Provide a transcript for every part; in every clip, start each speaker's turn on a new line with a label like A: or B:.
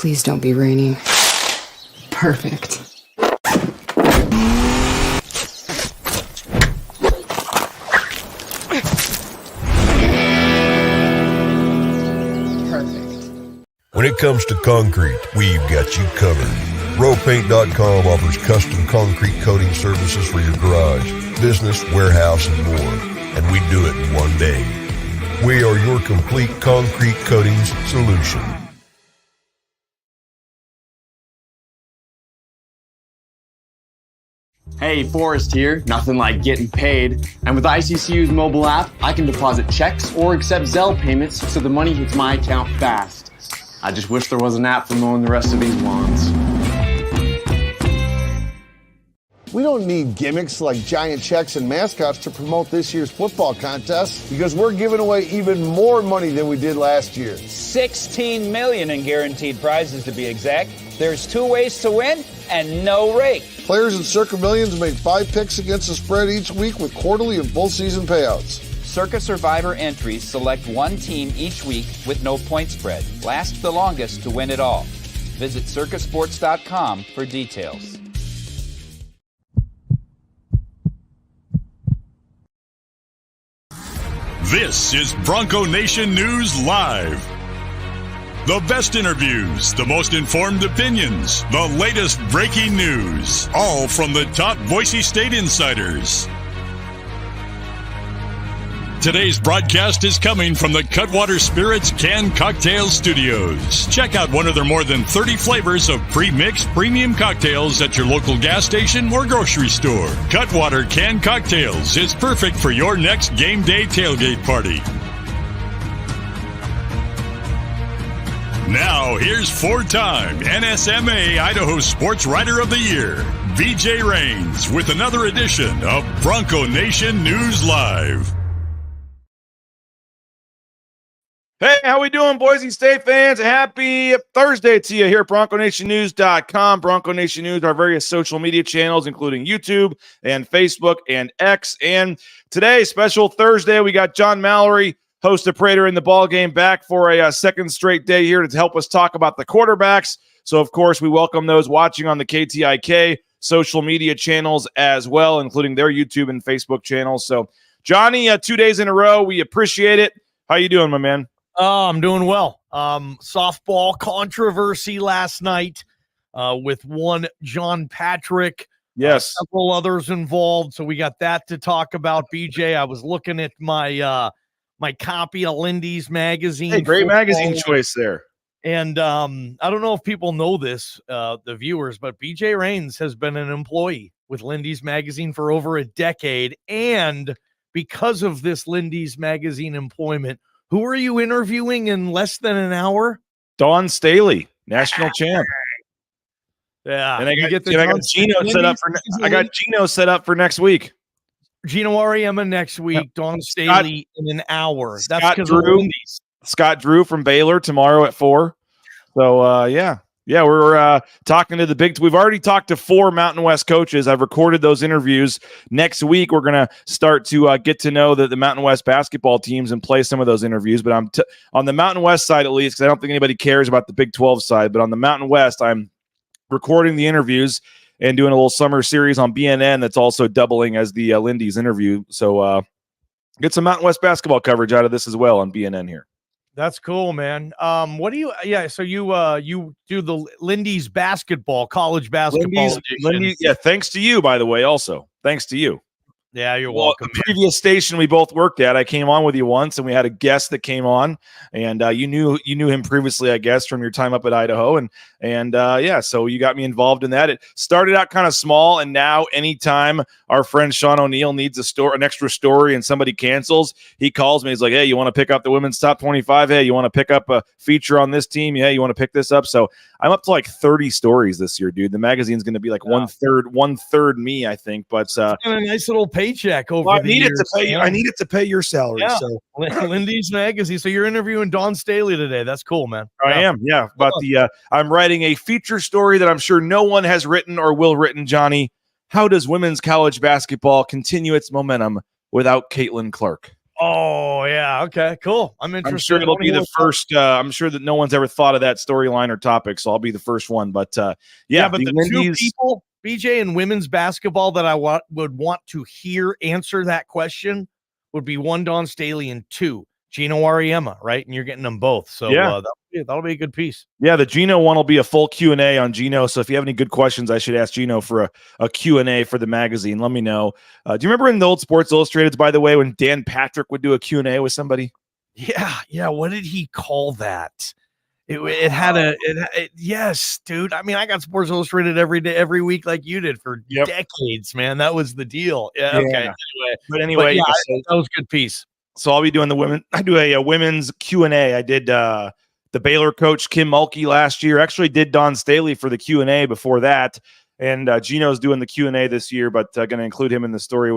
A: Please don't be raining. Perfect.
B: When it comes to concrete, we've got you covered. RowPaint.com offers custom concrete coating services for your garage, business, warehouse, and more. And we do it in one day. We are your complete concrete coatings solution.
C: Hey, Forrest here. Nothing like getting paid. And with ICCU's mobile app, I can deposit checks or accept Zelle payments so the money hits my account fast. I just wish there was an app for mowing the rest of these lawns.
D: We don't need gimmicks like giant checks and mascots to promote this year's football contest because we're giving away even more money than we did last year.
E: $16 million in guaranteed prizes to be exact. There's 2 ways to win and no rake.
D: Players in Circa Millions make 5 picks against the spread each week with quarterly and full season payouts.
E: Circa Survivor entries select one team each week with no point spread. Last the longest to win it all. Visit circasports.com for details.
F: This is Bronco Nation News Live. The best interviews, the most informed opinions, the latest breaking news, all from the top Boise State insiders. Today's broadcast is coming from the Cutwater Spirits Canned Cocktail Studios. Check out one of their more than 30 flavors of pre-mixed premium cocktails at your local gas station or grocery store. Cutwater Canned Cocktails is perfect for your next game day tailgate party. Now, here's 4-time NSMA Idaho Sports Writer of the Year, BJ Rains, with another edition of Bronco Nation News Live.
G: Hey, how we doing, Boise State fans? Happy Thursday to you here at BroncoNationNews.com. Bronco Nation News, our various social media channels, including YouTube and Facebook and X. And today, special Thursday, we got John Mallory, host of Prater in the Ball Game, back for a second straight day here to help us talk about the quarterbacks. So, of course, we welcome those watching on the KTIK social media channels as well, including their YouTube and Facebook channels. So, Johnny, 2 days in a row, we appreciate it. How you doing, my man?
H: I'm doing well. Softball controversy last night with one John Patrick.
G: Yes.
H: Several others involved. So we got that to talk about, BJ. I was looking at my my copy of Lindy's magazine.
G: Hey, great magazine choice there.
H: And I don't know if people know this, the viewers, but BJ Rains has been an employee with Lindy's magazine for over a decade. And because of this Lindy's magazine employment, who are you interviewing in less than an hour?
G: Dawn Staley, national champ.
H: Yeah,
G: and I got Gino set up for. I got Gino set up for next week.
H: Gino Ariema next week. Yep. Dawn Staley in an hour.
G: That's because of Lindy's. Scott Drew from Baylor tomorrow at 4. So yeah, we're talking to the big. We've already talked to 4 Mountain West coaches. I've recorded those interviews. Next week, we're going to start to get to know the Mountain West basketball teams and play some of those interviews. But I'm on the Mountain West side, at least, because I don't think anybody cares about the Big 12 side. But on the Mountain West, I'm recording the interviews and doing a little summer series on BNN that's also doubling as the Lindy's interview. So get some Mountain West basketball coverage out of this as well on BNN here.
H: That's cool, man. What do you? Yeah, so you do the Lindy's basketball, college basketball.
G: Lindy's, yeah. Thanks to you, by the way. Also, thanks to you.
H: Yeah, you're welcome.
G: The previous station we both worked at, I came on with you once, and we had a guest that came on, and you knew him previously, I guess, from your time up at Idaho, and yeah, so you got me involved in that. It started out kind of small, and now anytime our friend Sean O'Neill needs an extra story, and somebody cancels, he calls me. He's like, "Hey, you want to pick up the women's top 25? Hey, you want to pick up a feature on this team? Yeah, you want to pick this up?" So I'm up to like 30 stories this year, dude. The magazine's going to be like one third me, I think, but
H: a nice little paycheck over
G: I needed to pay your salary.
H: Yeah.
G: So
H: Lindy's magazine. So you're interviewing Dawn Staley today. That's cool, man.
G: I am. Yeah. But I'm writing a feature story that I'm sure no one has written or will written, Johnny. How does women's college basketball continue its momentum without Caitlin Clark?
H: Oh, yeah. Okay, cool. I'm interested.
G: I'm sure it'll be the first. I'm sure that no one's ever thought of that storyline or topic, so I'll be the first one. But but
H: the two people, BJ, in women's basketball that I would want to hear answer that question would be one, Dawn Staley, and two, Gino Auriemma, right? And you're getting them both. So that'll be a good piece.
G: Yeah, the Gino one will be a full Q&A on Gino. So if you have any good questions, I should ask Gino for a Q&A for the magazine. Let me know. Do you remember in the old Sports Illustrateds, by the way, when Dan Patrick would do a Q&A with somebody?
H: Yeah. What did he call that? Yes, dude. I mean, I got Sports Illustrated every day, every week, like you did for decades, man. That was the deal. Yeah. Okay. Anyway, that was a good piece.
G: So I'll be doing the women. I do a women's Q&A. I did the Baylor coach Kim Mulkey last year. Actually did Dawn Staley for the Q&A before that. And Gino's doing the Q&A this year, but going to include him in the story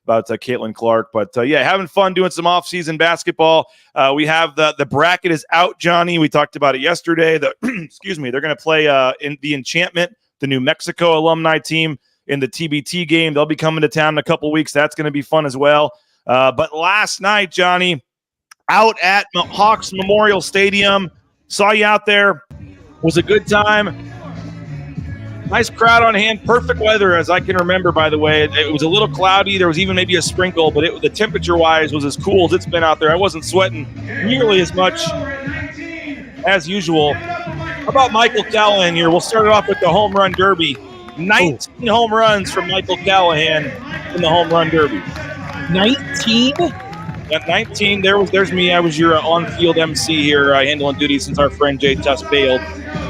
G: about Caitlin Clark. But having fun doing some off-season basketball. We have the bracket is out, Johnny. We talked about it yesterday. Excuse me. They're going to play in the Enchantment, the New Mexico alumni team, in the TBT game. They'll be coming to town in a couple weeks. That's going to be fun as well. But last night, Johnny, out at Hawks Memorial Stadium, saw you out there. Was a good time. Nice crowd on hand. Perfect weather, as I can remember, by the way. It was a little cloudy. There was even maybe a sprinkle, but the temperature-wise was as cool as it's been out there. I wasn't sweating nearly as much as usual. How about Michael Callahan here? We'll start it off with the home run derby. 19 home runs from Michael Callahan in the home run derby.
H: 19?
G: At 19, there's me. I was your on-field MC here, handling duty since our friend Jay Tuss bailed.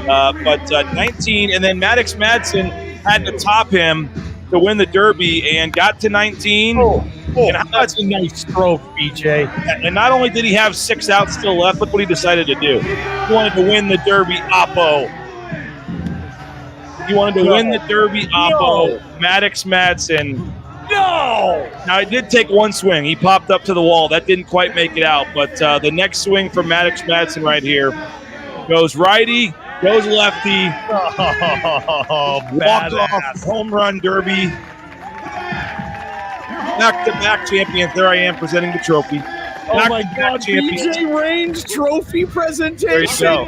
G: But 19, and then Maddux Madsen had to top him to win the Derby and got to 19.
H: That's a nice stroke, BJ.
G: And not only did he have 6 outs still left, look what he decided to do. He wanted to win the Derby Oppo. Maddux Madsen.
H: No!
G: Now, it did take one swing. He popped up to the wall. That didn't quite make it out. But the next swing from Maddux Madsen right here goes righty, goes lefty. Walk off home run derby. Back-to-back champions. There I am presenting the trophy.
H: Oh, my God. BJ Raines trophy presentation.
G: There you go.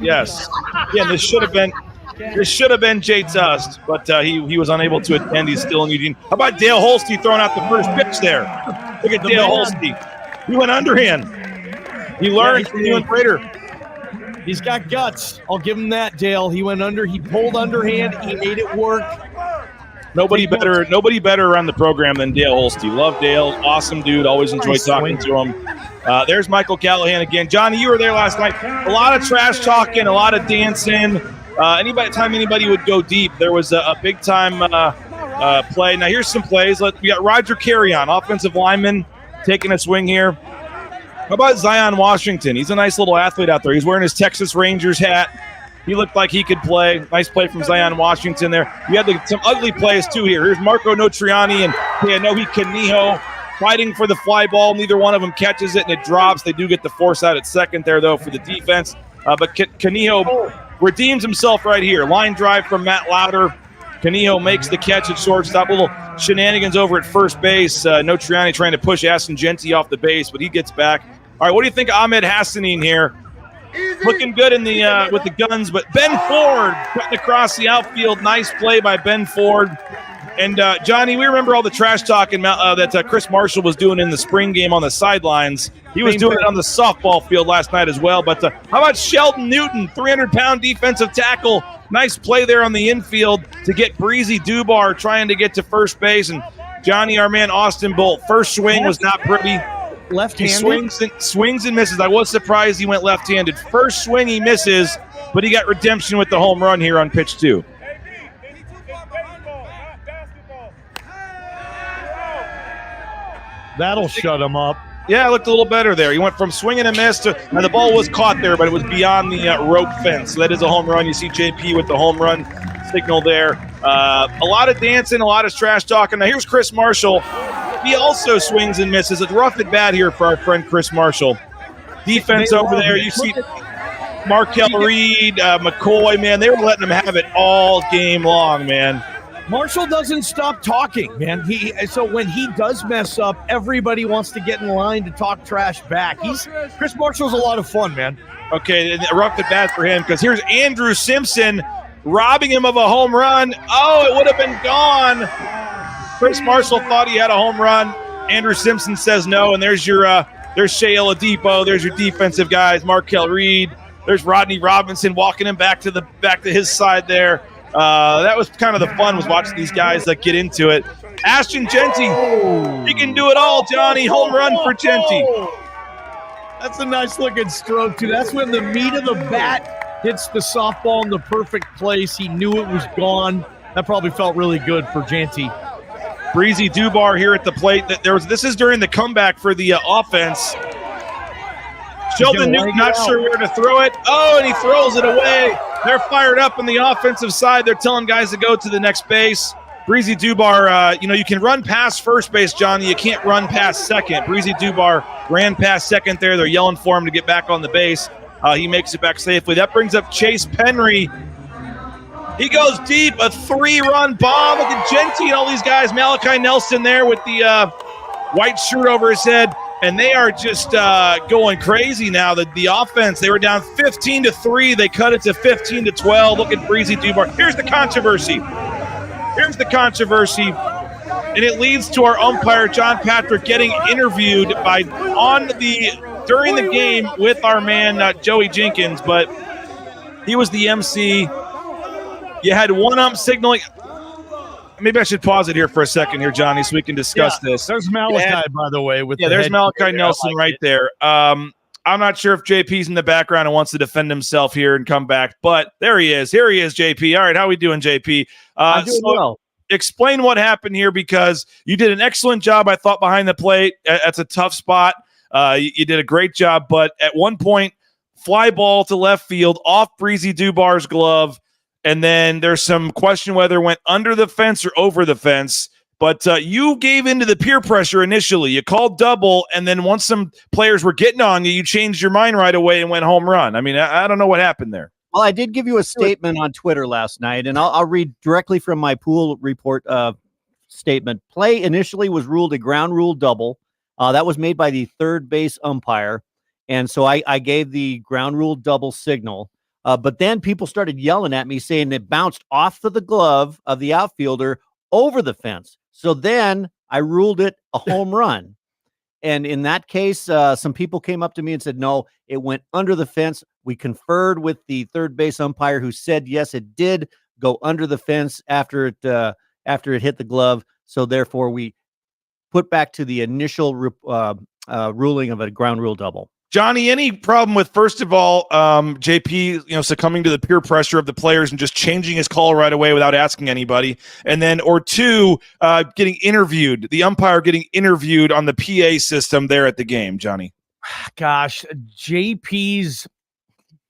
G: Yes. Yeah, this should have been Jay Tuss, but he was unable to attend. He's still in Eugene. How about Dale Holste throwing out the first pitch there? Look at Dale Holste. He went underhand. He learned from Ewan Prater.
H: He's got guts. I'll give him that, Dale. He went under. He pulled underhand. He made it work.
G: Nobody better around the program than Dale Holste. Love Dale. Awesome dude. Always enjoy talking to him. There's Michael Callahan again. Johnny, you were there last night. A lot of trash talking, a lot of dancing. Anytime anybody would go deep, there was a big-time play. Now, here's some plays. We got Roger Carrion, offensive lineman, taking a swing here. How about Zion Washington? He's a nice little athlete out there. He's wearing his Texas Rangers hat. He looked like he could play. Nice play from Zion Washington there. We had some ugly plays, too, here. Here's Marco Notriani and Nohi Kaniho fighting for the fly ball. Neither one of them catches it, and it drops. They do get the force out at second there, though, for the defense. But Kaniho redeems himself right here. Line drive from Matt Lauder. Kaniho makes the catch at shortstop. A little shenanigans over at first base. Notriani trying to push Ascengenti off the base, but he gets back. All right, what do you think of Ahmed Hassanin here? Looking good in the with the guns, but Ben Ford cutting across the outfield. Nice play by Ben Ford. And, Johnny, we remember all the trash talking that Chris Marshall was doing in the spring game on the sidelines. He was doing it on the softball field last night as well. But how about Sheldon Newton, 300-pound defensive tackle? Nice play there on the infield to get Breezy Dubar trying to get to first base. And, Johnny, our man Austin Bolt, first swing was not pretty.
H: Left-handed?
G: He swings and misses. I was surprised he went left-handed. First swing he misses, but he got redemption with the home run here on pitch 2.
H: That'll shut him up.
G: Yeah, it looked a little better there. He went from swing and a miss to, and the ball was caught there, but it was beyond the rope fence. So that is a home run. You see JP with the home run signal there. A lot of dancing, a lot of trash talking. Now here's Chris Marshall. He also swings and misses. It's rough at bat here for our friend Chris Marshall. Defense over there. You see Markel Reed, McCoy, man. They were letting him have it all game long, man.
H: Marshall doesn't stop talking, man. So when he does mess up, everybody wants to get in line to talk trash back. Chris Marshall's a lot of fun, man.
G: Okay, it erupted bad for him because here's Andrew Simpson robbing him of a home run. Oh, it would have been gone. Chris Marshall thought he had a home run. Andrew Simpson says no, and there's Shea Oladipo. There's your defensive guys, Markel Reed. There's Rodney Robinson walking him back to his side there. That was kind of the fun, was watching these guys get into it. Ashton Genty, he can do it all, Johnny. Home run for Genty.
H: That's a nice looking stroke, too. That's when the meat of the bat hits the softball in the perfect place. He knew it was gone. That probably felt really good for Genty.
G: Breezy Dubar here at the plate. This is during the comeback for the offense. Sheldon Newton not sure where to throw it. Oh, and he throws it away. They're fired up on the offensive side. They're telling guys to go to the next base. Breezy Dubar, you can run past first base, Johnny. You can't run past second. Breezy Dubar ran past second there. They're yelling for him to get back on the base. He makes it back safely. That brings up Chase Penry. He goes deep, a 3-run bomb. Look at Genty and all these guys. Malachi Nelson there with the white shirt over his head. And they are just going crazy now. The offense, they were down 15-3. They cut it to 15-12. Look at Breezy Dubar. Here's the controversy. And it leads to our umpire, John Patrick, getting interviewed during the game with our man, Joey Jenkins. But he was the MC. You had one ump signaling. Maybe I should pause it here for a second here, Johnny, so we can discuss this.
H: There's Malachi, by the way.
G: There's Malachi Nelson right there. I'm not sure if JP's in the background and wants to defend himself here and come back, but there he is. Here he is, JP. All right, how we doing, JP?
I: I'm doing well.
G: Explain what happened here, because you did an excellent job, I thought, behind the plate. That's a tough spot. You did a great job, but at one point, fly ball to left field off Breezy Dubar's glove. And then there's some question whether it went under the fence or over the fence. But you gave into the peer pressure initially. You called double, and then once some players were getting on you, you changed your mind right away and went home run. I mean, I don't know what happened there.
I: Well, I did give you a statement on Twitter last night, and I'll read directly from my pool report statement. Play initially was ruled a ground rule double. That was made by the third base umpire. And so I gave the ground rule double signal. But then people started yelling at me saying it bounced off of the glove of the outfielder over the fence. So then I ruled it a home run. And in that case, some people came up to me and said, no, it went under the fence. We conferred with the third base umpire, who said, yes, it did go under the fence after it hit the glove. So therefore, we put back to the initial ruling of a ground rule double.
G: Johnny, any problem with, first of all, JP, succumbing to the peer pressure of the players and just changing his call right away without asking anybody? And then, or two, getting interviewed, the umpire getting interviewed on the PA system there at the game, Johnny?
H: Gosh, JP's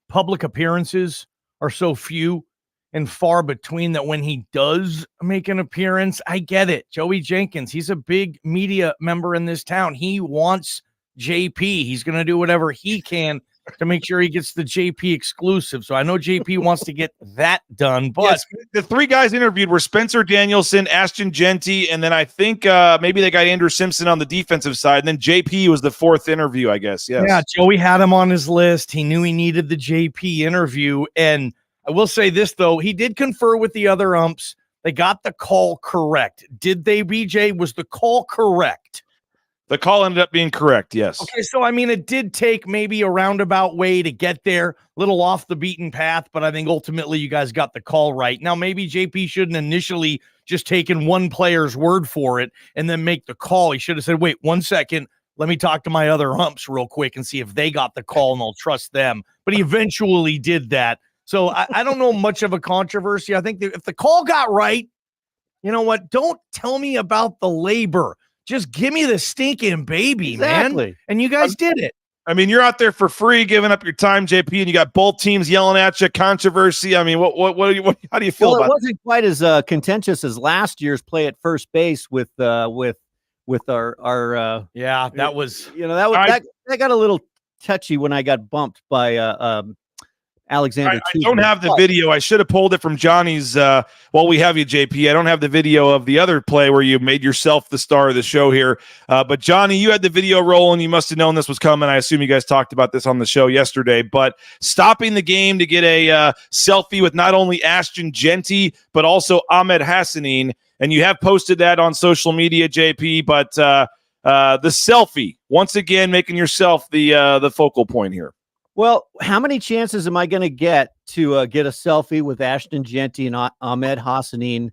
H: public appearances are so few and far between that when he does make an appearance, I get it. Joey Jenkins, he's a big media member in this town. He wants JP. He's going to do whatever he can to make sure he gets the JP exclusive. So I know JP wants to get that done. But
G: yes, the three guys interviewed were Spencer Danielson, Ashton Genty, and then I think maybe they got Andrew Simpson on the defensive side. And then JP was the fourth interview, I guess. Yes.
H: Yeah, Joey had him on his list. He knew he needed the JP interview. And I will say this, though. He did confer with the other umps. They got the call correct. Did they, BJ? Was the call correct?
G: The call ended up being correct, yes.
H: Okay, so, I mean, it did take maybe a roundabout way to get there, a little off the beaten path, but I think ultimately you guys got the call right. Now, maybe JP shouldn't initially just taken one player's word for it and then make the call. He should have said, wait, 1 second, let me talk to my other umps real quick and see if they got the call, and I'll trust them. But he eventually did that. So I don't know much of a controversy. I think that if the call got right, you know what? Don't tell me about the labor. Just give me the stinking baby, man. And you guys did it.
G: I mean, you're out there for free, giving up your time, JP, and you got both teams yelling at you. Controversy. I mean, how do you feel about it?
I: It wasn't quite as contentious as last year's play at first base with our
H: yeah, that was
I: that got a little touchy when I got bumped by Alexander.
G: I don't have the video. I should have pulled it from Johnny's. While we have you, JP, I don't have the video of the other play where you made yourself the star of the show here. But Johnny, you had the video rolling. You must have known this was coming. I assume you guys talked about this on the show yesterday. But stopping the game to get a selfie with not only Ashton Genty but also Ahmed Hassanin, and you have posted that on social media, JP. But the selfie, once again, making yourself the focal point here.
I: Well, how many chances am I going to get to get a selfie with Ashton Genty and Ahmed Hassanin,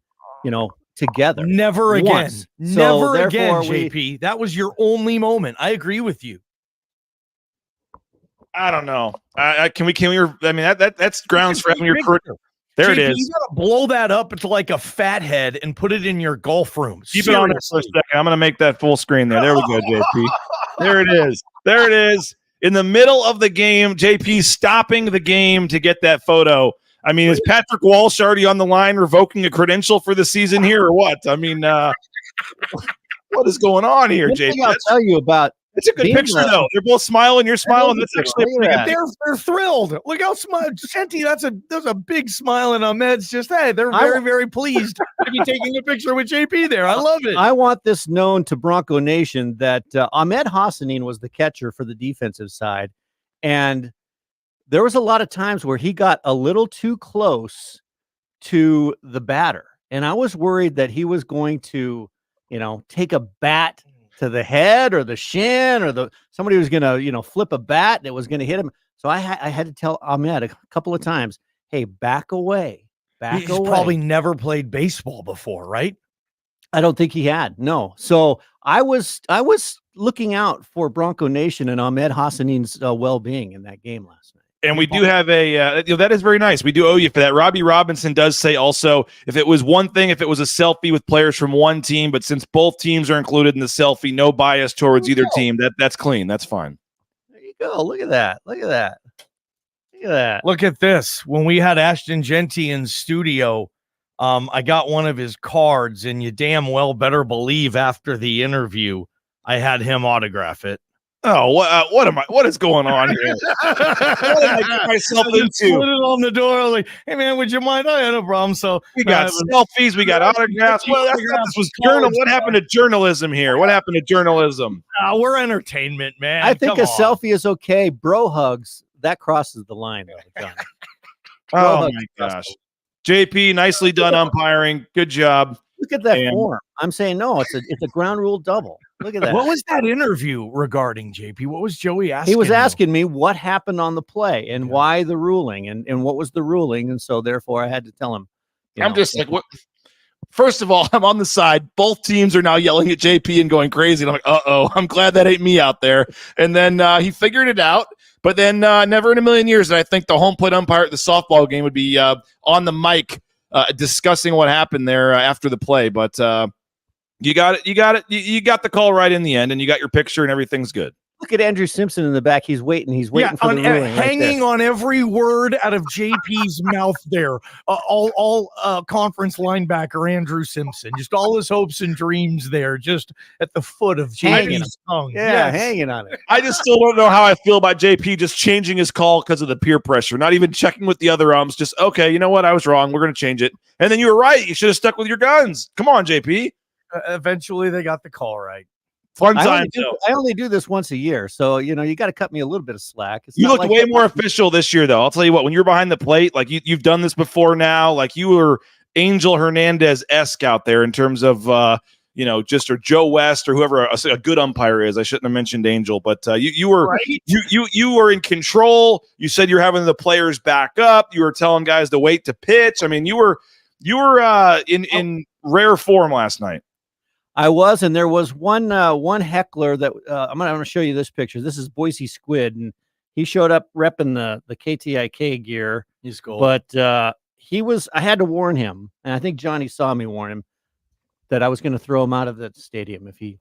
I: together?
H: Never again.
I: Once.
H: Never again, JP. That was your only moment. I agree with you.
G: I don't know. Can we? I mean, that's grounds for having your career. There
H: JP,
G: it is.
H: You gotta blow that up into like a fat head and put it in your golf room.
G: Keep it on there for a second. I'm going to make that full screen there. There we go, JP. There it is. There it is. In the middle of the game, JP stopping the game to get that photo. I mean, is Patrick Walsh already on the line revoking a credential for the season here or what? I mean, what is going on here, JP?
I: I'll tell you about.
G: It's a good picture, though. They're both smiling. You're smiling. That's actually
H: they're thrilled. Look how Genty. There's a big smile, and Ahmed's just they're very, very pleased to be taking a picture with JP there. I love it.
I: I want this known to Bronco Nation that Ahmed Hassanin was the catcher for the defensive side, and there was a lot of times where he got a little too close to the batter, and I was worried that he was going to, take a bat to the head or the shin, or somebody was going to, flip a bat that was going to hit him. So I had to tell Ahmed a couple of times, hey, back away.
H: He's probably never played baseball before, right?
I: I don't think he had. No. So I was looking out for Bronco Nation and Ahmed Hassanin's well-being in that game last night.
G: And we do have that is very nice. We do owe you for that. Robbie Robinson does say also, if it was one thing, if it was a selfie with players from one team, but since both teams are included in the selfie, no bias towards either team. That's clean. That's fine.
I: There you go. Look at that. Look at that. Look at that.
H: Look at this. When we had Ashton Genty in studio, I got one of his cards, and you damn well better believe after the interview, I had him autograph it.
G: Oh, what is going on here? What did I get myself into?
H: Put it on the door. Like, hey man, would you mind? I had no problem. So
G: we got selfies, we got autographs. Well, this was journal. What happened to journalism here? What happened to journalism?
H: We're entertainment, man.
I: I think selfie is okay. Bro hugs, that crosses the line, though, John.
G: Oh my gosh. JP, nicely done umpiring. Good job.
I: Look at that form. I'm saying no, it's a ground rule double. Look at that.
H: What was that interview regarding, JP? What was Joey asking?
I: He was asking me what happened on the play and why the ruling and what was the ruling. And so therefore I had to tell him.
G: Just like, what? First of all, I'm on the side. Both teams are now yelling at JP and going crazy. And I'm like, uh-oh, I'm glad that ain't me out there. And then he figured it out. But then never in a million years did I think the home plate umpire at the softball game would be on the mic discussing what happened there after the play. But you got it. You got the call right in the end, and you got your picture, and everything's good.
I: Look at Andrew Simpson in the back. He's waiting for the ruling.
H: Hanging on every word out of JP's mouth there. All conference linebacker Andrew Simpson. Just all his hopes and dreams there, just at the foot of JP's tongue.
I: Yeah, hanging on it.
G: I just still don't know how I feel about JP just changing his call because of the peer pressure, not even checking with the other umps. Just, okay, you know what? I was wrong. We're going to change it. And then you were right. You should have stuck with your guns. Come on, JP.
H: Eventually, they got the call right.
G: Fun time.
I: I only do this once a year, so you got to cut me a little bit of slack.
G: You looked way more official this year, though. I'll tell you what. When you're behind the plate, like you've done this before now, like you were Angel Hernandez-esque out there in terms of or Joe West or whoever a good umpire is. I shouldn't have mentioned Angel, but you were right. you were in control. You said you're having the players back up. You were telling guys to wait to pitch. I mean, you were in rare form last night.
I: I was, and there was one heckler that I'm going to show you this picture. This is Boise Squid, and he showed up repping the KTIK gear.
H: He's cool,
I: but I had to warn him, and I think Johnny saw me warn him that I was going to throw him out of the stadium if he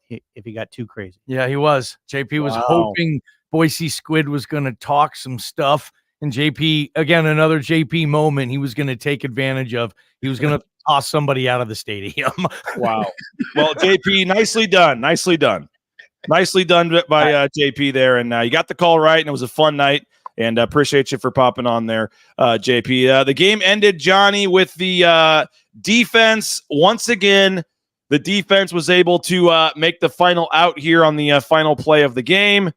I: got too crazy.
H: Yeah, he was. JP was hoping Boise Squid was going to talk some stuff, and JP, again, another JP moment he was going to take advantage of. He was going to toss somebody out of the stadium.
G: Wow. Well, JP, nicely done by JP there, and you got the call right, and it was a fun night. And appreciate you for popping on there, JP. The game ended, Johnny, with the defense. Once again, the defense was able to make the final out here on the final play of the game.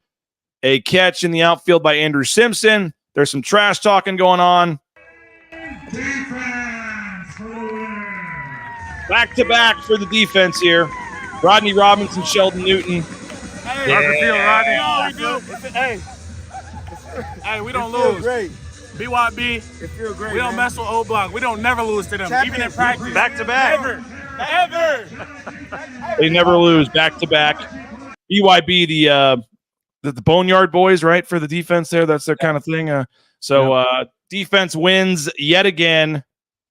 G: A catch in the outfield by Andrew Simpson. There's some trash talking going on. Back-to-back for the defense here. Rodney Robinson, Sheldon Newton.
J: Hey, how's it feel, Rodney? Hey, we don't lose. Great. BYB, it feels great. We don't mess with Old Block. We don't never lose to them, even in practice.
G: Back-to-back.
J: Ever.
G: They never lose. Back-to-back. BYB, the Boneyard Boys, right, for the defense there. That's their kind of thing. Defense wins yet again.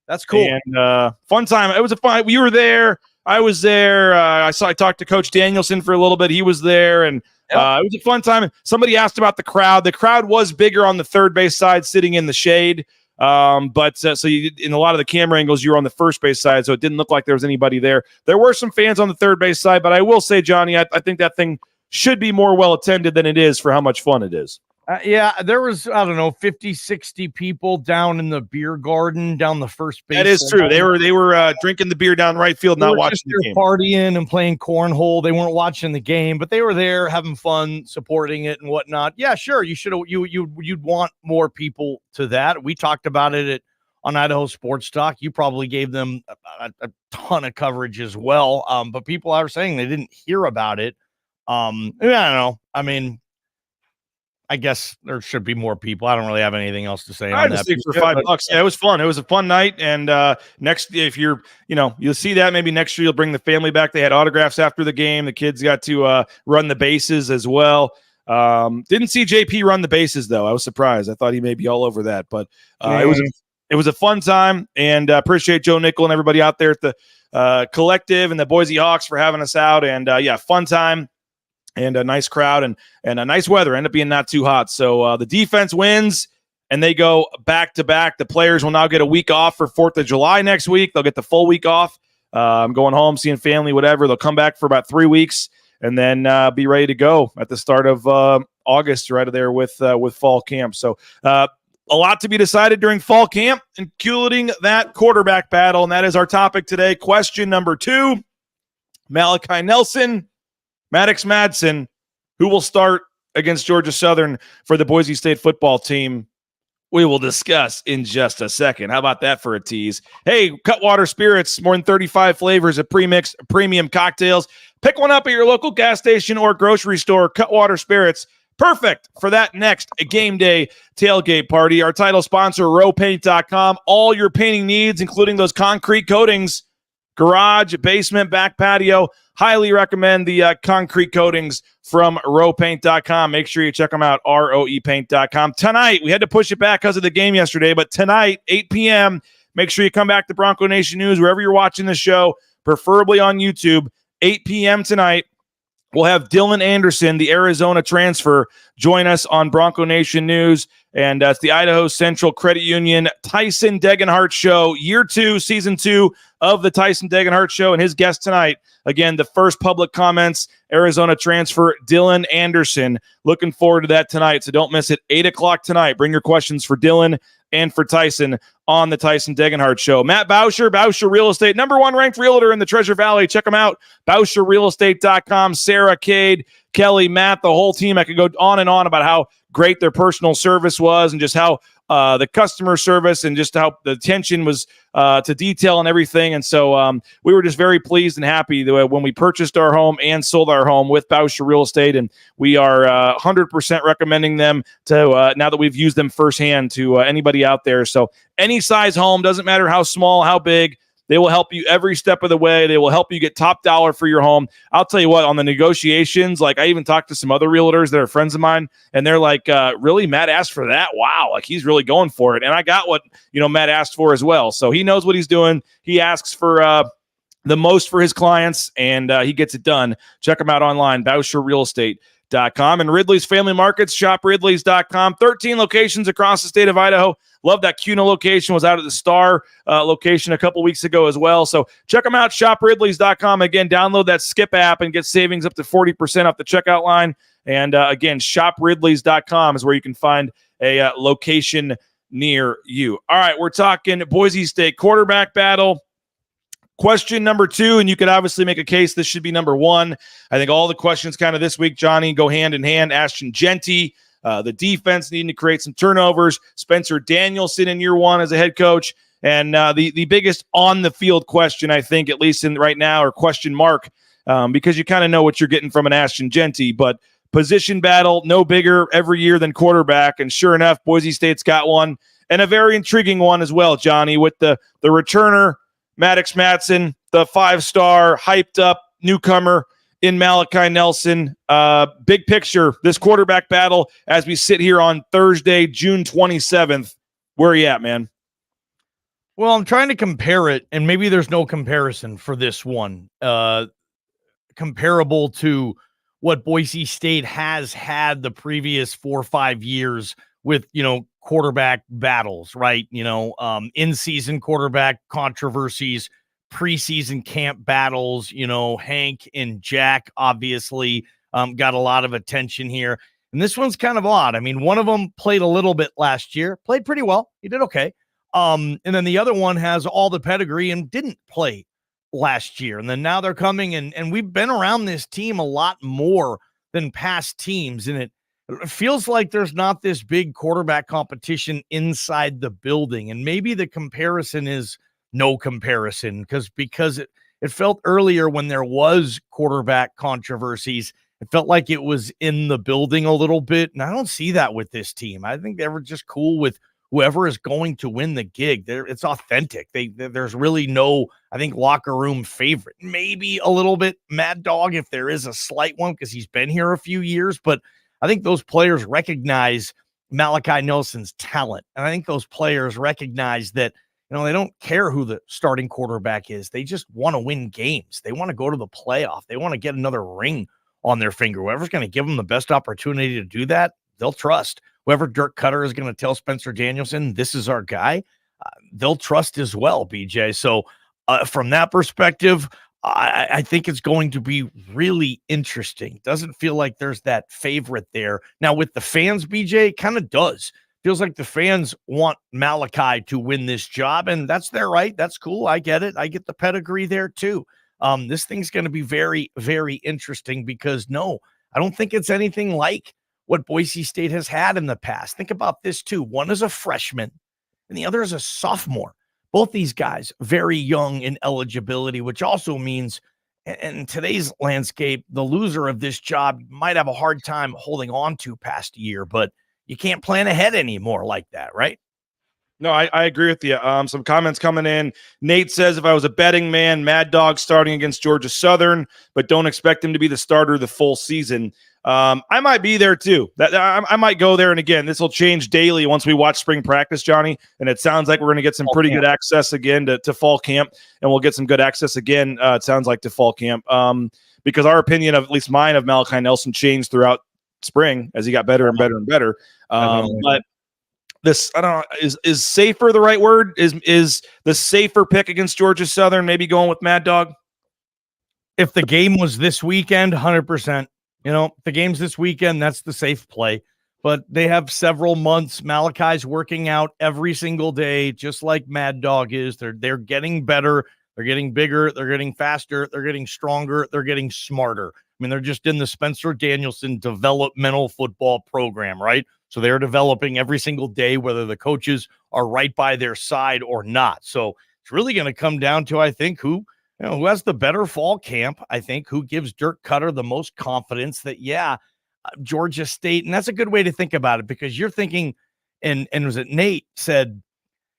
H: That's cool.
G: And fun time. It was a fun. You were there. I was there. I talked to Coach Danielson for a little bit. He was there, and it was a fun time. Somebody asked about the crowd. The crowd was bigger on the third base side, sitting in the shade. So you, in a lot of the camera angles, you were on the first base side, so it didn't look like there was anybody there. There were some fans on the third base side, but I will say, Johnny, I think that thing should be more well attended than it is for how much fun it is.
H: There was, 50, 60 people down in the beer garden down the first base.
G: That is true. They were drinking the beer down right field, not watching the game.
H: Partying and playing cornhole. They weren't watching the game, but they were there having fun, supporting it and whatnot. Yeah, sure. You'd want more people to that. We talked about it on Idaho Sports Talk. You probably gave them a ton of coverage as well. But people are saying they didn't hear about it. I don't know. I mean, I guess there should be more people. I don't really have anything else to say on that.
G: For $5. Yeah, it was fun. It was a fun night. And next, if you'll see that maybe next year you'll bring the family back. They had autographs after the game. The kids got to run the bases as well. Didn't see JP run the bases though. I was surprised. I thought he may be all over that, but it was a fun time. And appreciate Joe Nickel and everybody out there at the collective and the Boise Hawks for having us out. And fun time. And a nice crowd and a nice weather. Ended up being not too hot. So the defense wins, and they go back-to-back. The players will now get a week off for 4th of July next week. They'll get the full week off. I'm going home, seeing family, whatever. They'll come back for about 3 weeks and then be ready to go at the start of August right there with fall camp. So a lot to be decided during fall camp, including that quarterback battle, and that is our topic today. Question number 2, Malachi Nelson, Maddux Madsen, who will start against Georgia Southern for the Boise State football team. We will discuss in just a second. How about that for a tease? Hey, Cutwater Spirits, more than 35 flavors of pre-mixed premium cocktails. Pick one up at your local gas station or grocery store. Cutwater Spirits, perfect for that next game day tailgate party. Our title sponsor, rowpaint.com. All your painting needs, including those concrete coatings, garage, basement, back patio. Highly recommend the concrete coatings from rowpaint.com. Make sure you check them out, roepaint.com. Tonight, we had to push it back because of the game yesterday, but tonight, 8 p.m., make sure you come back to Bronco Nation News, wherever you're watching the show, preferably on YouTube, 8 p.m. tonight. We'll have Dylan Anderson, the Arizona transfer, join us on Bronco Nation News. And it's the Idaho Central Credit Union Tyson Degenhart Show, Year 2, Season 2 of the Tyson Degenhart Show. And his guest tonight, again, the first public comments, Arizona transfer, Dylan Anderson. Looking forward to that tonight, so don't miss it. 8 o'clock tonight. Bring your questions for Dylan and for Tyson on the Tyson Degenhart Show. Matt Bauscher, Bauscher Real Estate, #1 ranked realtor in the Treasure Valley. Check them out, BauscherRealEstate.com. Sarah, Cade, Kelly, Matt, the whole team. I could go on and on about how great their personal service was and just how the customer service and just how the attention was to detail and everything. And so we were just very pleased and happy that when we purchased our home and sold our home with Bauscher Real Estate. And we are 100% recommending them to now that we've used them firsthand to anybody out there. So any size home, doesn't matter how small, how big, they will help you every step of the way. They will help you get top dollar for your home. I'll tell you what, on the negotiations, like I even talked to some other realtors that are friends of mine, and they're like, really, Matt asked for that? Wow, like he's really going for it. And I got what, Matt asked for as well. So he knows what he's doing. He asks for the most for his clients, and he gets it done. Check him out online, BauscherRealEstate.com. And Ridley's Family Markets, shopridleys.com. 13 locations across the state of Idaho. Love that Kuna location. Was out at the Star location a couple weeks ago as well. So check them out, shopridleys.com. Again, download that Skip app and get savings up to 40% off the checkout line. And again, shopridleys.com is where you can find a location near you. All right, we're talking Boise State quarterback battle. Question number 2, and you could obviously make a case this should be number 1. I think all the questions kind of this week, Johnny, go hand in hand. Ashton Genty, the defense needing to create some turnovers. Spencer Danielson in year 1 as a head coach. And the biggest on-the-field question, I think, at least in right now, or question mark, because you kind of know what you're getting from an Ashton Genty. But position battle, no bigger every year than quarterback. And sure enough, Boise State's got one. And a very intriguing one as well, Johnny, with the returner, Maddux Madsen, the 5-star, hyped-up newcomer in Malachi Nelson. Big picture, this quarterback battle as we sit here on Thursday, June 27th. Where are you at, man?
H: Well, I'm trying to compare it, and maybe there's no comparison for this one. Comparable to what Boise State has had the previous 4 or 5 years with, quarterback battles, right? In-season quarterback controversies, preseason camp battles, Hank and Jack obviously got a lot of attention here. And this one's kind of odd. I mean, one of them played a little bit last year, played pretty well. He did okay. And then the other one has all the pedigree and didn't play last year. And then now they're coming, and we've been around this team a lot more than past teams. And it feels like there's not this big quarterback competition inside the building. And maybe the comparison is no comparison because it felt earlier when there was quarterback controversies, it felt like it was in the building a little bit. And I don't see that with this team. I think they were just cool with whoever is going to win the gig. It's authentic. There's really no, I think, locker room favorite. Maybe a little bit Mad Dog if there is a slight one because he's been here a few years. But I think those players recognize Malachi Nelson's talent. And I think those players recognize that, they don't care who the starting quarterback is. They just want to win games. They want to go to the playoff. They want to get another ring on their finger. Whoever's going to give them the best opportunity to do that, they'll trust. Whoever Dirk Cutter is going to tell Spencer Danielson, this is our guy, they'll trust as well, BJ. So from that perspective, I think it's going to be really interesting. Doesn't feel like there's that favorite there. Now with the fans, BJ, it kind of does. Feels like the fans want Malachi to win this job, and that's their right. That's cool. I get it. I get the pedigree there too. This thing's going to be very, very interesting because no, I don't think it's anything like what Boise State has had in the past. Think about this too. One is a freshman and the other is a sophomore. Both these guys very young in eligibility, which also means in today's landscape, the loser of this job might have a hard time holding on to past a year, but you can't plan ahead anymore like that, right?
G: No, I agree with you. Some comments coming in. Nate says, if I was a betting man, Mad Dog starting against Georgia Southern, but don't expect him to be the starter the full season. I might be there too. I might go there. And again, this will change daily once we watch spring practice, Johnny. And it sounds like we're going to get some pretty good access again to fall camp. And we'll get some good access again, it sounds like, to fall camp. Because our opinion, of at least mine, of Malachi Nelson changed throughout spring as he got better and better and better. But this, I don't know, is safer the right word? Is the safer pick against Georgia Southern maybe going with Mad Dog?
H: If the game was this weekend, 100%. The game's this weekend, that's the safe play. But they have several months. Malachi's working out every single day, just like Mad Dog is. They're getting better. They're getting bigger. They're getting faster. They're getting stronger. They're getting smarter. I mean, they're just in the Spencer Danielson developmental football program, right? So they're developing every single day, whether the coaches are right by their side or not. So it's really going to come down to, I think, who has the better fall camp, I think, who gives Dirk Cutter the most confidence that, Georgia State, and that's a good way to think about it because you're thinking, and was it Nate said,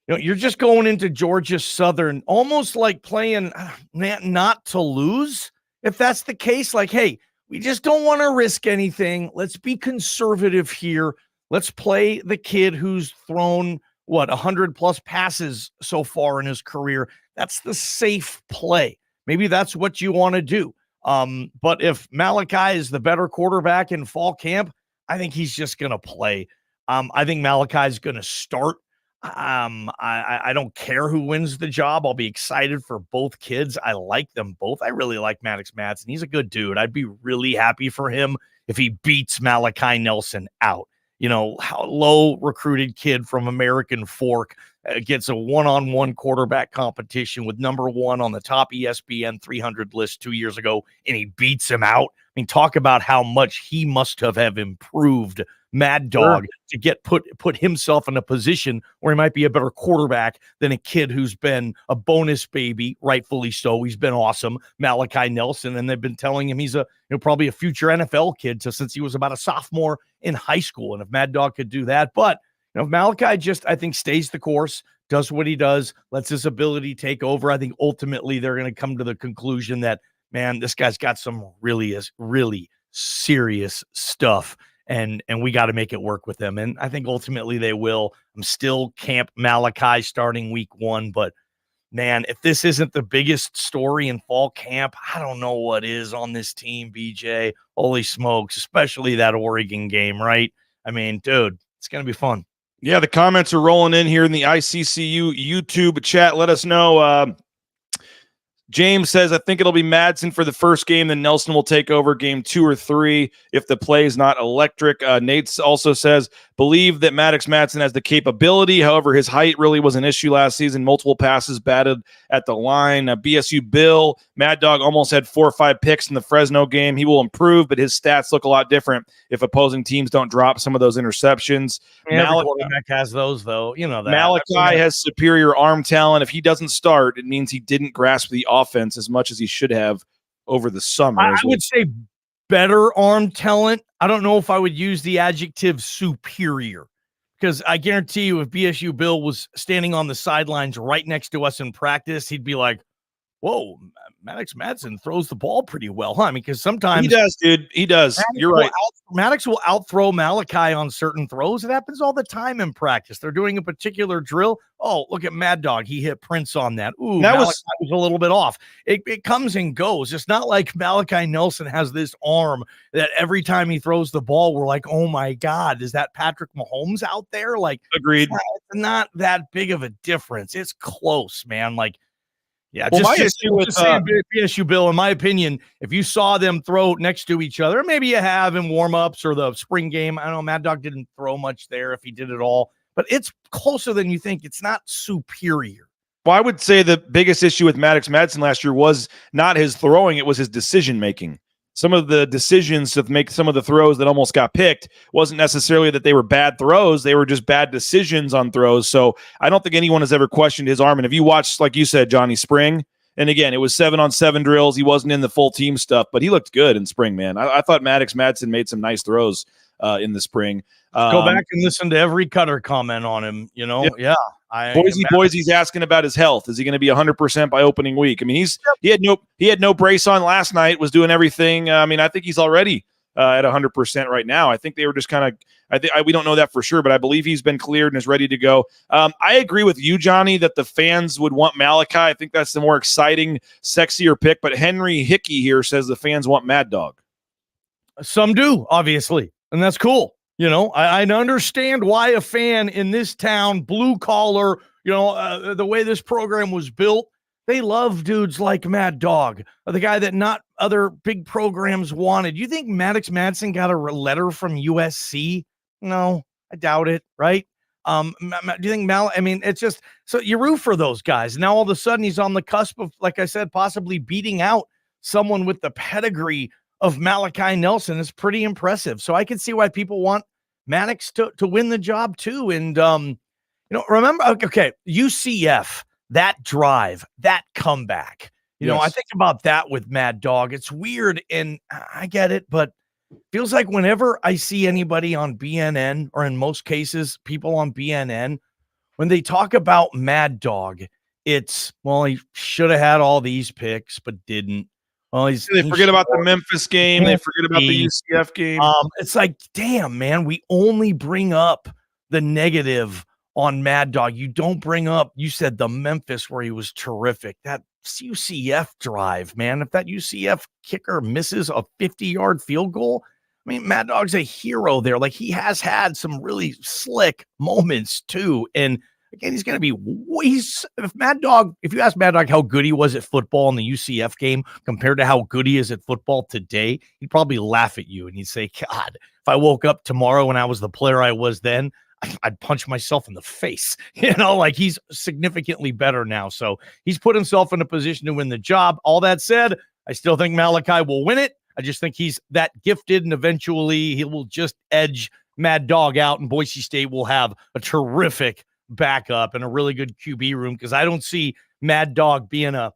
H: you're just going into Georgia Southern almost like playing not to lose. If that's the case, like, hey, we just don't want to risk anything. Let's be conservative here. Let's play the kid who's thrown, 100+ passes so far in his career. That's the safe play. Maybe that's what you want to do. But if Malachi is the better quarterback in fall camp, I think he's just going to play. I think Malachi is going to start. I don't care who wins the job. I'll be excited for both kids. I like them both. I really like Maddux Madsen. He's a good dude. I'd be really happy for him if he beats Malachi Nelson out. How low recruited kid from American Fork gets a one-on-one quarterback competition with number one on the top ESPN 300 list 2 years ago, and he beats him out. I mean, talk about how much he must have improved Mad Dog to get put himself in a position where he might be a better quarterback than a kid who's been a bonus baby, rightfully so. He's been awesome, Malachi Nelson, and they've been telling him he's probably a future NFL kid since he was about a sophomore in high school. And if Mad Dog could do that, but if Malachi just, I think, stays the course, does what he does, lets his ability take over, I think ultimately they're going to come to the conclusion that, man, this guy's got some really serious stuff, and we got to make it work with them. And I think ultimately they will. I'm still camp Malachi starting week 1, but man, if this isn't the biggest story in fall camp, I don't know what is on this team, BJ. Holy smokes, especially that Oregon game, right? I mean, dude, it's going to be fun.
G: Yeah, the comments are rolling in here in the ICCU YouTube chat. Let us know. James says, I think it'll be Madsen for the first game, then Nelson will take over game 2 or 3 if the play is not electric. Nate also says, believe that Maddux Madsen has the capability. However, his height really was an issue last season. Multiple passes batted at the line. BSU Bill, Mad Dog almost had 4 or 5 picks in the Fresno game. He will improve, but his stats look a lot different if opposing teams don't drop some of those interceptions.
H: Every quarterback has those, though. You know that.
G: Malachi has superior arm talent. If he doesn't start, it means he didn't grasp the offense as much as he should have over the summer.
H: I would say better arm talent. I don't know if I would use the adjective superior, because I guarantee you if BSU Bill was standing on the sidelines right next to us in practice, he'd be like, whoa, Maddux Madsen throws the ball pretty well, huh? I mean, because sometimes
G: he does, dude. He does. You're right.
H: Maddux will outthrow Malachi on certain throws. It happens all the time in practice. They're doing a particular drill. Oh, look at Mad Dog. He hit Prince on that. Ooh, that was a little bit off. It comes and goes. It's not like Malachi Nelson has this arm that every time he throws the ball, we're like, oh my God, is that Patrick Mahomes out there? Like,
G: agreed.
H: It's not that big of a difference. It's close, man. Like, yeah,
G: well,
H: just BSU Bill, in my opinion, if you saw them throw next to each other, maybe you have in warm-ups or the spring game. I don't know, Mad Dog didn't throw much there if he did it all, but it's closer than you think. It's not superior.
G: Well, I would say the biggest issue with Maddux Madsen last year was not his throwing, it was his decision-making. Some of the decisions to make some of the throws that almost got picked wasn't necessarily that they were bad throws. They were just bad decisions on throws. So I don't think anyone has ever questioned his arm. And if you watch, like you said, Johnny, spring, and again, it was 7-on-7 drills. He wasn't in the full team stuff, but he looked good in spring, man. I thought Maddux Madsen made some nice throws in the spring.
H: Go back and listen to every Cutter comment on him, Yeah.
G: Boise's asking about his health. Is he going to be 100% by opening week? I mean, he had no brace on last night, was doing everything. I mean, I think he's already at 100% right now. I think they were just kind of, we don't know that for sure, but I believe he's been cleared and is ready to go. I agree with you, Johnny, that the fans would want Malachi. I think that's the more exciting, sexier pick, but Henry Hickey here says the fans want Mad Dog.
H: Some do, obviously, and that's cool. I understand why a fan in this town, blue collar, the way this program was built, they love dudes like Mad Dog, the guy that not other big programs wanted. You think Maddux Madsen got a letter from USC? No, I doubt it, right? Do you think it's just, so you root for those guys. Now all of a sudden he's on the cusp of, like I said, possibly beating out someone with the pedigree of Malachi Nelson. Is pretty impressive. So I can see why people want Maddux to win the job too. And, remember, okay, UCF, that drive, that comeback, I think about that with Mad Dog. It's weird, and I get it, but feels like whenever I see anybody on BNN, or in most cases, people on BNN, when they talk about Mad Dog, it's, well, he should have had all these picks, but didn't. Well,
G: they forget about the Memphis game. They forget about the UCF game.
H: It's like, damn, man, we only bring up the negative on Mad Dog. You don't bring up, you said the Memphis where he was terrific. That UCF drive, man, if that UCF kicker misses a 50-yard field goal, I mean, Mad Dog's a hero there. Like, he has had some really slick moments too. And Again, he's going to be if you ask Mad Dog how good he was at football in the UCF game compared to how good he is at football today, he'd probably laugh at you and he'd say, God, if I woke up tomorrow and I was the player I was then, I'd punch myself in the face. Like he's significantly better now. So he's put himself in a position to win the job. All that said, I still think Malachi will win it. I just think he's that gifted, and eventually he will just edge Mad Dog out, and Boise State will have a terrific backup and a really good QB room, because I don't see Mad Dog being a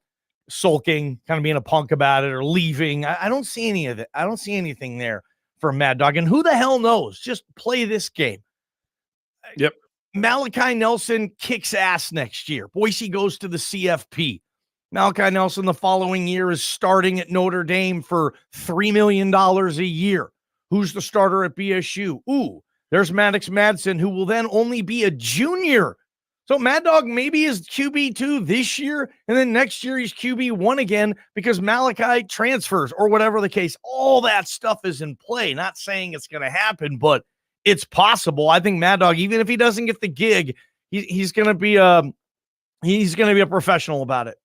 H: sulking, kind of being a punk about it or leaving. I don't see any of it. I don't see anything there for Mad Dog. And who the hell knows? Just play this game.
G: Yep.
H: Malachi Nelson kicks ass next year. Boise goes to the CFP. Malachi Nelson the following year is starting at Notre Dame for $3 million a year. Who's the starter at BSU? Ooh, there's Maddux Madsen, who will then only be a junior. So Mad Dog maybe is QB2 this year, and then next year he's QB1 again because Malachi transfers or whatever the case. All that stuff is in play. Not saying it's going to happen, but it's possible. I think Mad Dog, even if he doesn't get the gig, he's going to be a professional about it.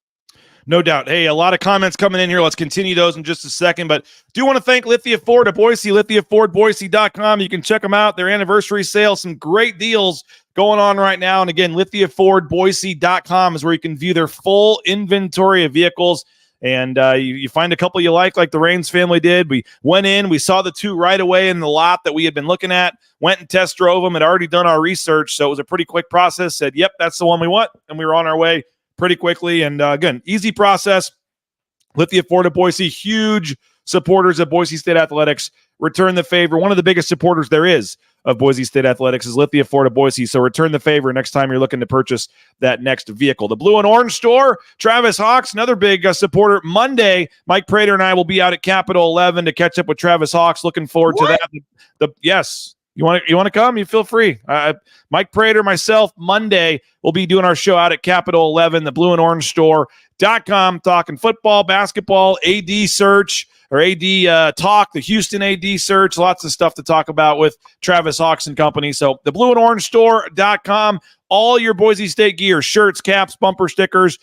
G: No doubt. Hey, a lot of comments coming in here. Let's continue those in just a second. But do want to thank Lithia Ford of Boise, lithiafordboise.com. You can check them out. Their anniversary sale, some great deals going on right now. And again, lithiafordboise.com is where you can view their full inventory of vehicles. And you find a couple you like the Raines family did. We went in, we saw the two right away in the lot that we had been looking at, went and test drove them, had already done our research. So it was a pretty quick process, said, yep, that's the one we want. And we were on our way pretty quickly. And again, easy process. Lithia Ford of Boise, huge supporters of Boise State Athletics. Return the favor. One of the biggest supporters there is of Boise State Athletics is Lithia Ford of Boise. So return the favor next time you're looking to purchase that next vehicle. The Blue and Orange Store, Travis Hawks, another big supporter. Monday, Mike Prater and I will be out at Capitol 11 to catch up with Travis Hawks. Looking forward to that. Yes. You want to come? You feel free. Mike Prater, myself, Monday, we'll be doing our show out at Capitol 11, the Blue and Orange Store.com, talking football, basketball, AD search, or AD talk, the Houston AD search, lots of stuff to talk about with Travis Hawks and company. So the Blue and Orange Store.com, all your Boise State gear, shirts, caps, bumper stickers,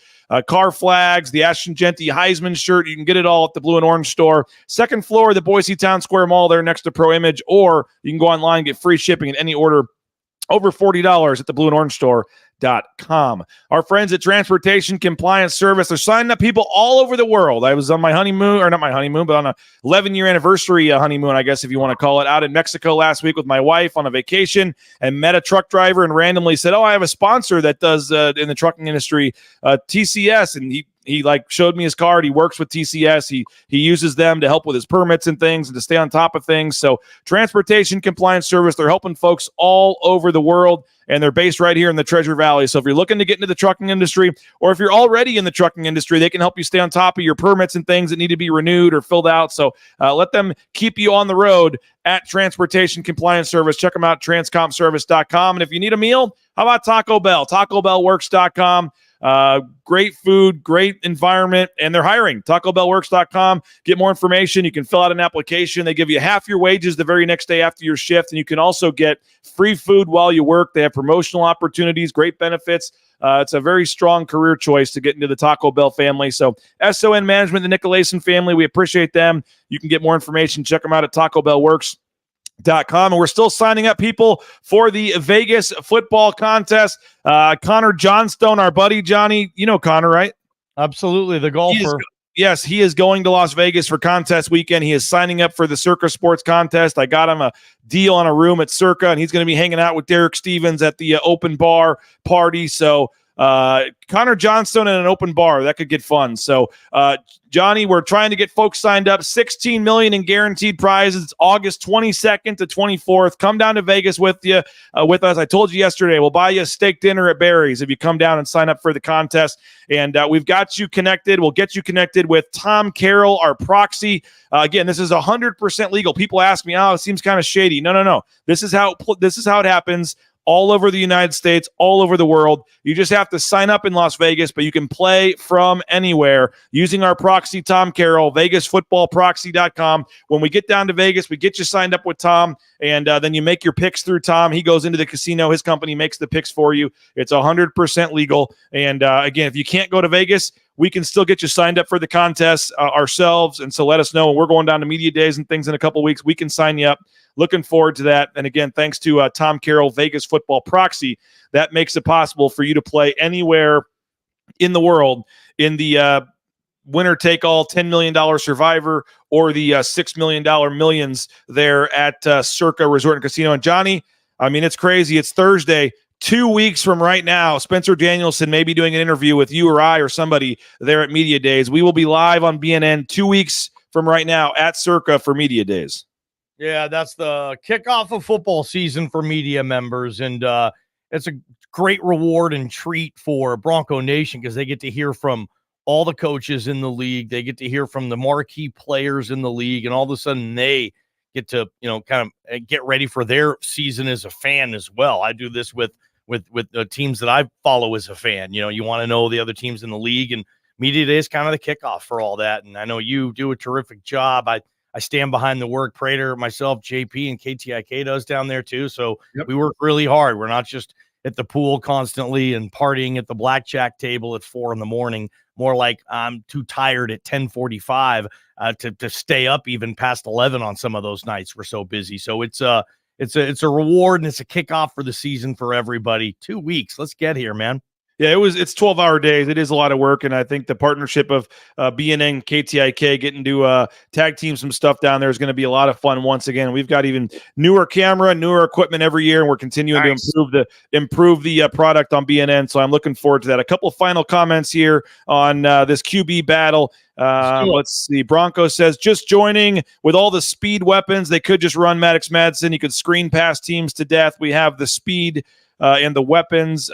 G: car flags, the Ashton Genty Heisman shirt. You can get it all at the Blue and Orange Store. Second floor of the Boise Town Square Mall there next to Pro Image, or you can go online and get free shipping at any order over $40 at the Blue and Orange Store.com. Our friends at Transportation Compliance Service are signing up people all over the world. I was on my honeymoon, or not my honeymoon, but on a 11-year anniversary honeymoon, I guess if you want to call it, out in Mexico last week with my wife on a vacation, and met a truck driver and randomly said, I have a sponsor that does in the trucking industry, TCS, and he like showed me his card. He works with TCS. He uses them to help with his permits and things and to stay on top of things. So Transportation Compliance Service, they're helping folks all over the world, and they're based right here in the Treasure Valley. So if you're looking to get into the trucking industry, or if you're already in the trucking industry, they can help you stay on top of your permits and things that need to be renewed or filled out. So let them keep you on the road at Transportation Compliance Service. Check them out, transcompservice.com. And if you need a meal, how about Taco Bell? TacoBellWorks.com. Great food, great environment, and they're hiring. TacoBellWorks.com. Get more information. You can fill out an application. They give you half your wages the very next day after your shift, and you can also get free food while you work. They have promotional opportunities, great benefits. It's a very strong career choice to get into the Taco Bell family. So SON Management, the Nicolason family, we appreciate them. You can get more information. Check them out at TacoBellWorks.com. And we're still signing up people for the Vegas football contest. Connor Johnstone, our buddy Johnny, you know Connor, right?
H: Absolutely, the golfer.
G: Yes, he is going to Las Vegas for contest weekend. He is signing up for the Circa Sports Contest. I got him a deal on a room at Circa, and he's going to be hanging out with Derek Stevens at the open bar party. So Connor Johnstone in an open bar, that could get fun. So Johnny, we're trying to get folks signed up. $16 million in guaranteed prizes. It's August 22nd to 24th. Come down to Vegas with us. I told you yesterday, we'll buy you a steak dinner at Barry's if you come down and sign up for the contest. And we've got you connected. We'll get you connected with Tom Carroll, our proxy. Again, this is 100% legal. People ask me, it seems kind of shady. No. This is how it happens. all over the United States, all over the world. You just have to sign up in Las Vegas, but you can play from anywhere using our proxy, Tom Carroll, VegasFootballProxy.com. When we get down to Vegas, we get you signed up with Tom, and then you make your picks through Tom. He goes into the casino. His company makes the picks for you. It's 100% legal. And again, if you can't go to Vegas, we can still get you signed up for the contest ourselves. And so let us know. We're going down to media days and things in a couple of weeks. We can sign you up. Looking forward to that. And again, thanks to Tom Carroll, Vegas Football Proxy, that makes it possible for you to play anywhere in the world in the winner take all $10 million Survivor or the $6 million Millions there at Circa Resort and Casino. And Johnny, I mean, it's crazy. It's Thursday. 2 weeks from right now, Spencer Danielson may be doing an interview with you or I or somebody there at Media Days. We will be live on BNN 2 weeks from right now at Circa for Media Days.
H: Yeah, that's the kickoff of football season for media members, and it's a great reward and treat for Bronco Nation because they get to hear from all the coaches in the league. They get to hear from the marquee players in the league, and all of a sudden they get to, kind of get ready for their season as a fan as well. I do this with the teams that I follow as a fan. You want to know the other teams in the league, and Media Day is kind of the kickoff for all that. And I know you do a terrific job. I stand behind the work. Prater, myself, JP, and KTIK does down there too. So we work really hard. We're not just at the pool constantly and partying at the blackjack table at 4 a.m. More like I'm too tired at 10:45 to stay up even past 11 on some of those nights. We're so busy. So it's a reward, and it's a kickoff for the season for everybody. 2 weeks. Let's get here, man.
G: Yeah, it's 12-hour days. It is a lot of work, and I think the partnership of BNN, KTIK, getting to tag team some stuff down there is going to be a lot of fun. Once again, we've got even newer camera, newer equipment every year, and we're continuing to improve the product on BNN. So I'm looking forward to that. A couple of final comments here on this QB battle. Let's see. Bronco says, just joining with all the speed weapons. They could just run Maddux Madsen. You could screen past teams to death. We have the speed and the weapons.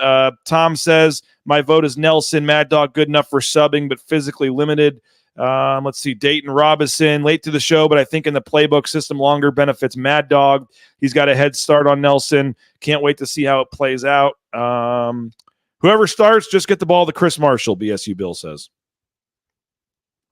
G: Tom says, my vote is Nelson. Mad Dog good enough for subbing, but physically limited. Let's see. Dayton Robinson, late to the show, but I think in the playbook system longer benefits Mad Dog. He's got a head start on Nelson. Can't wait to see how it plays out. Whoever starts, just get the ball to Chris Marshall, BSU Bill says.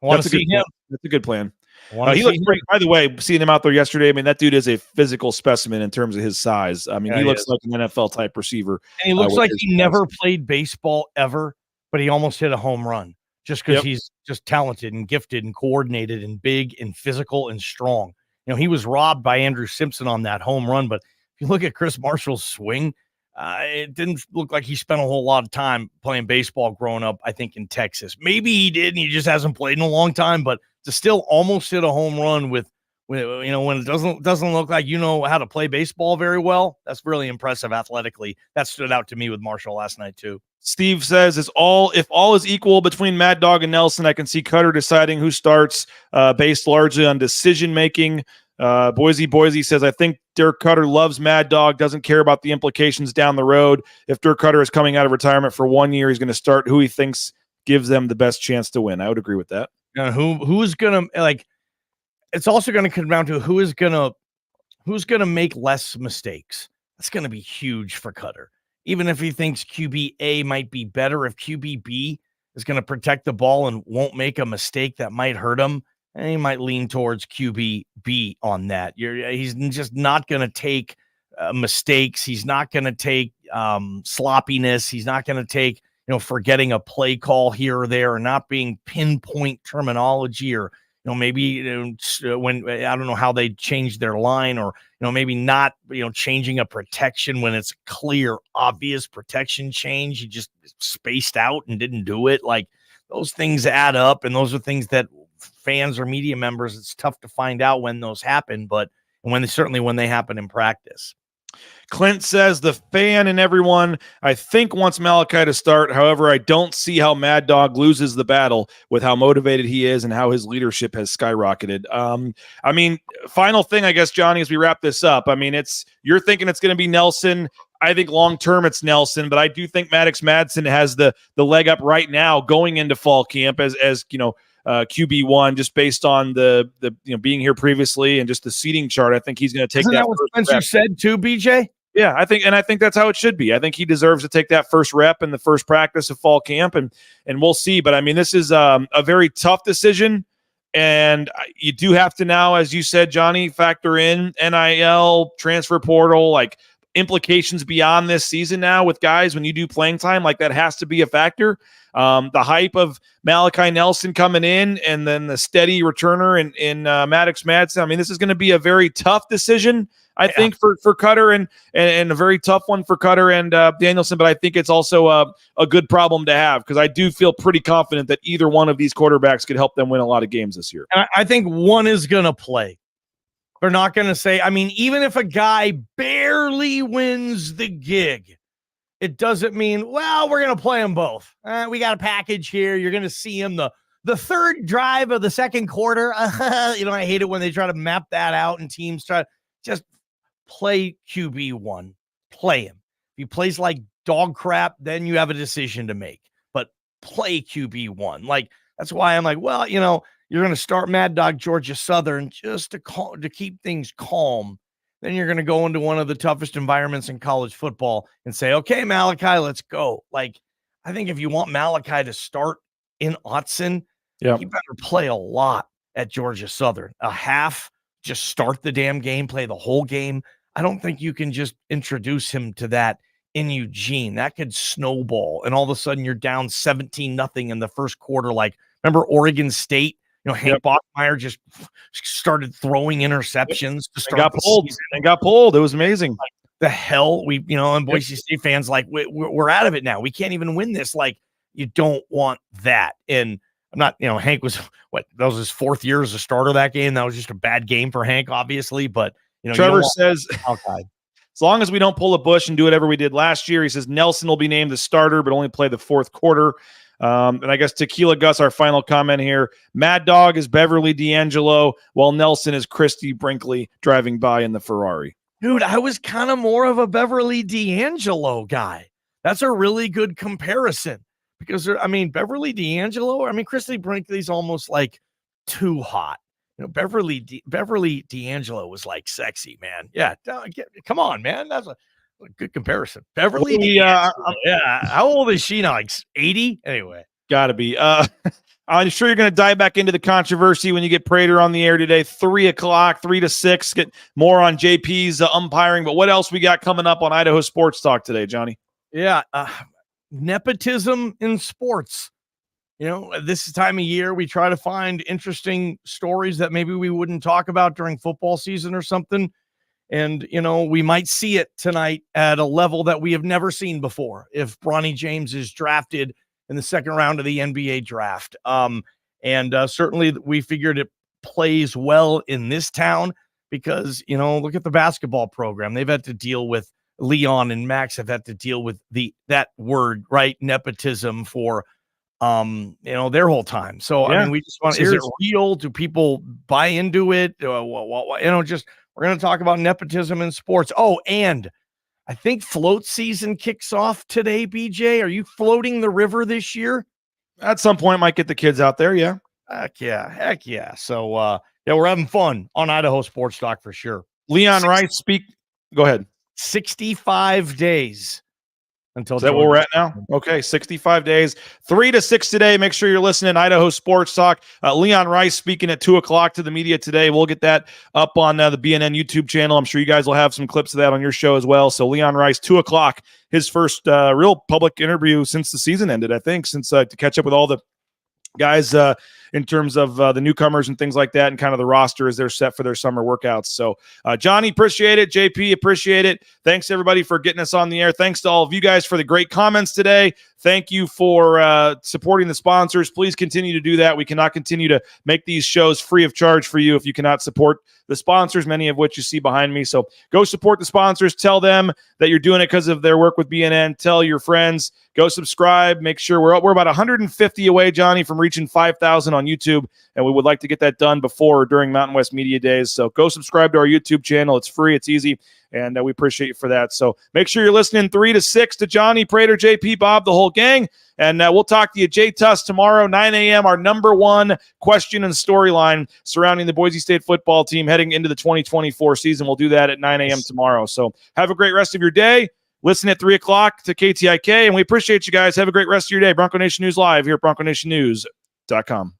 H: Want to see him?
G: That's a good plan. He looks great. By the way, seeing him out there yesterday, I mean, that dude is a physical specimen in terms of his size. I mean, he looks like an NFL-type receiver.
H: And he looks like he never played baseball ever, but he almost hit a home run just because he's just talented and gifted and coordinated and big and physical and strong. He was robbed by Andrew Simpson on that home run, but if you look at Chris Marshall's swing, it didn't look like he spent a whole lot of time playing baseball growing up, I think, in Texas. Maybe he did, and he just hasn't played in a long time, but to still almost hit a home run when it doesn't look like you know how to play baseball very well, that's really impressive athletically. That stood out to me with Marshall last night too.
G: Steve says, if all is equal between Mad Dog and Nelson, I can see Cutter deciding who starts based largely on decision making. Boise says, I think Dirk Cutter loves Mad Dog, doesn't care about the implications down the road. If Dirk Cutter is coming out of retirement for 1 year, he's going to start who he thinks gives them the best chance to win. I would agree with that.
H: Who's gonna it's also gonna come down to who's gonna make less mistakes. That's gonna be huge for Cutter. Even if he thinks QB A might be better, if QB B is gonna protect the ball and won't make a mistake that might hurt him, and he might lean towards QB B on that. He's just not gonna take mistakes. He's not gonna take sloppiness. He's not gonna take forgetting a play call here or there, or not being pinpoint terminology, or maybe when I don't know how they changed their line, or maybe not changing a protection when it's clear, obvious protection change. He just spaced out and didn't do it. Like, those things add up, and those are things that fans or media members, it's tough to find out when those happen, but when they happen in practice.
G: Clint says, the fan and everyone, I think, wants Malachi to start. However, I don't see how Mad Dog loses the battle with how motivated he is and how his leadership has skyrocketed. I mean, final thing, I guess, Johnny, as we wrap this up, I mean, you're thinking it's going to be Nelson. I think long-term it's Nelson, but I do think Maddux Madsen has the leg up right now going into fall camp as QB1, just based on the being here previously and just the seating chart. I think he's going to take
H: Isn't that what Spencer said too, BJ?
G: Yeah, I think that's how it should be. I think he deserves to take that first rep in the first practice of fall camp, and we'll see. But I mean, this is a very tough decision, and you do have to now, as you said, Johnny, factor in NIL, transfer portal, like implications beyond this season now with guys when you do playing time, like that has to be a factor. The hype of Malachi Nelson coming in and then the steady returner in Maddux Madsen. I mean, this is going to be a very tough decision, I think, for Cutter and a very tough one for Cutter and Danielson. But I think it's also a good problem to have because I do feel pretty confident that either one of these quarterbacks could help them win a lot of games this year.
H: And I think one is going to play. They're not going to say, I mean, even if a guy barely wins the gig, it doesn't mean, well, we're going to play them both. We got a package here. You're going to see him the third drive of the second quarter. I hate it when they try to map that out and teams try to just play QB1. Play him. If he plays like dog crap, then you have a decision to make. But play QB1. Like, that's why I'm like, well, you're going to start Mad Dog Georgia Southern just to keep things calm. Then you're going to go into one of the toughest environments in college football and say, okay, Malachi, let's go. Like, I think if you want Malachi to start in Autzen, you better play a lot at Georgia Southern. A half, just start the damn game, play the whole game. I don't think you can just introduce him to that in Eugene. That could snowball. And all of a sudden you're down 17-0 in the first quarter. Like, remember Oregon State? Hank Bachmeier just started throwing interceptions to start
G: got pulled. And got pulled. It was amazing.
H: Like, the hell and Boise State fans like we're out of it now. We can't even win this. Like, you don't want that. And I'm not. Hank was that was his fourth year as a starter that game. That was just a bad game for Hank, obviously. But
G: Trevor says, as long as we don't pull a Bush and do whatever we did last year, he says Nelson will be named the starter, but only play the fourth quarter. And I guess Tequila Gus, our final comment here. Mad Dog is Beverly D'Angelo, while Nelson is Christy Brinkley driving by in the Ferrari.
H: Dude, I was kind of more of a Beverly D'Angelo guy. That's a really good comparison because, Beverly D'Angelo, Christy Brinkley's almost like too hot. Beverly D'Angelo was like sexy, man. Yeah, come on, man. That's a good comparison. Beverly D'Angelo. How old is she now? Like 80? Anyway.
G: Gotta be. I'm sure you're going to dive back into the controversy when you get Prater on the air today. 3 o'clock, 3 to 6. Get more on JP's umpiring. But what else we got coming up on Idaho Sports Talk today, Johnny?
H: Yeah. Nepotism in sports. This time of year, we try to find interesting stories that maybe we wouldn't talk about during football season or something. And, we might see it tonight at a level that we have never seen before if Bronny James is drafted in the second round of the NBA draft. Certainly we figured it plays well in this town because, look at the basketball program. They've had to deal with Leon and Max have had to deal with that word, right? Nepotism for, their whole time. So, we just want, is it real? Do people buy into it? We're going to talk about nepotism in sports. Oh, and I think float season kicks off today, BJ. Are you floating the river this year?
G: At some point, might get the kids out there, yeah.
H: Heck yeah. So, we're having fun on Idaho Sports Talk for sure.
G: Leon Rice, go ahead.
H: 65 days until.
G: Is that where we're at now? Okay, 65 days. 3 to 6 today. Make sure you're listening. Idaho Sports Talk. Leon Rice speaking at 2 o'clock to the media today. We'll get that up on the BNN YouTube channel. I'm sure you guys will have some clips of that on your show as well. So Leon Rice, 2 o'clock, his first real public interview since the season ended, I think, since to catch up with all the guys in terms of the newcomers and things like that and kind of the roster as they're set for their summer workouts. So Johnny, appreciate it. JP, appreciate it. Thanks everybody for getting us on the air. Thanks to all of you guys for the great comments today. Thank you for supporting the sponsors. Please continue to do that. We cannot continue to make these shows free of charge for you if you cannot support the sponsors, many of which you see behind me. So go support the sponsors. Tell them that you're doing it because of their work with BNN. Tell your friends. Go subscribe. Make sure we're about 150 away, Johnny, from reaching 5,000 on YouTube, and we would like to get that done before or during Mountain West Media Days. So go subscribe to our YouTube channel. It's free. It's easy. And we appreciate you for that. So make sure you're listening 3 to 6 to Johnny, Prater, JP, Bob, the whole gang. And we'll talk to you, Jay Tuss, tomorrow, 9 a.m., our number one question and storyline surrounding the Boise State football team heading into the 2024 season. We'll do that at 9 a.m. tomorrow. So have a great rest of your day. Listen at 3 o'clock to KTIK, and we appreciate you guys. Have a great rest of your day. Bronco Nation News Live here at BroncoNationNews.com.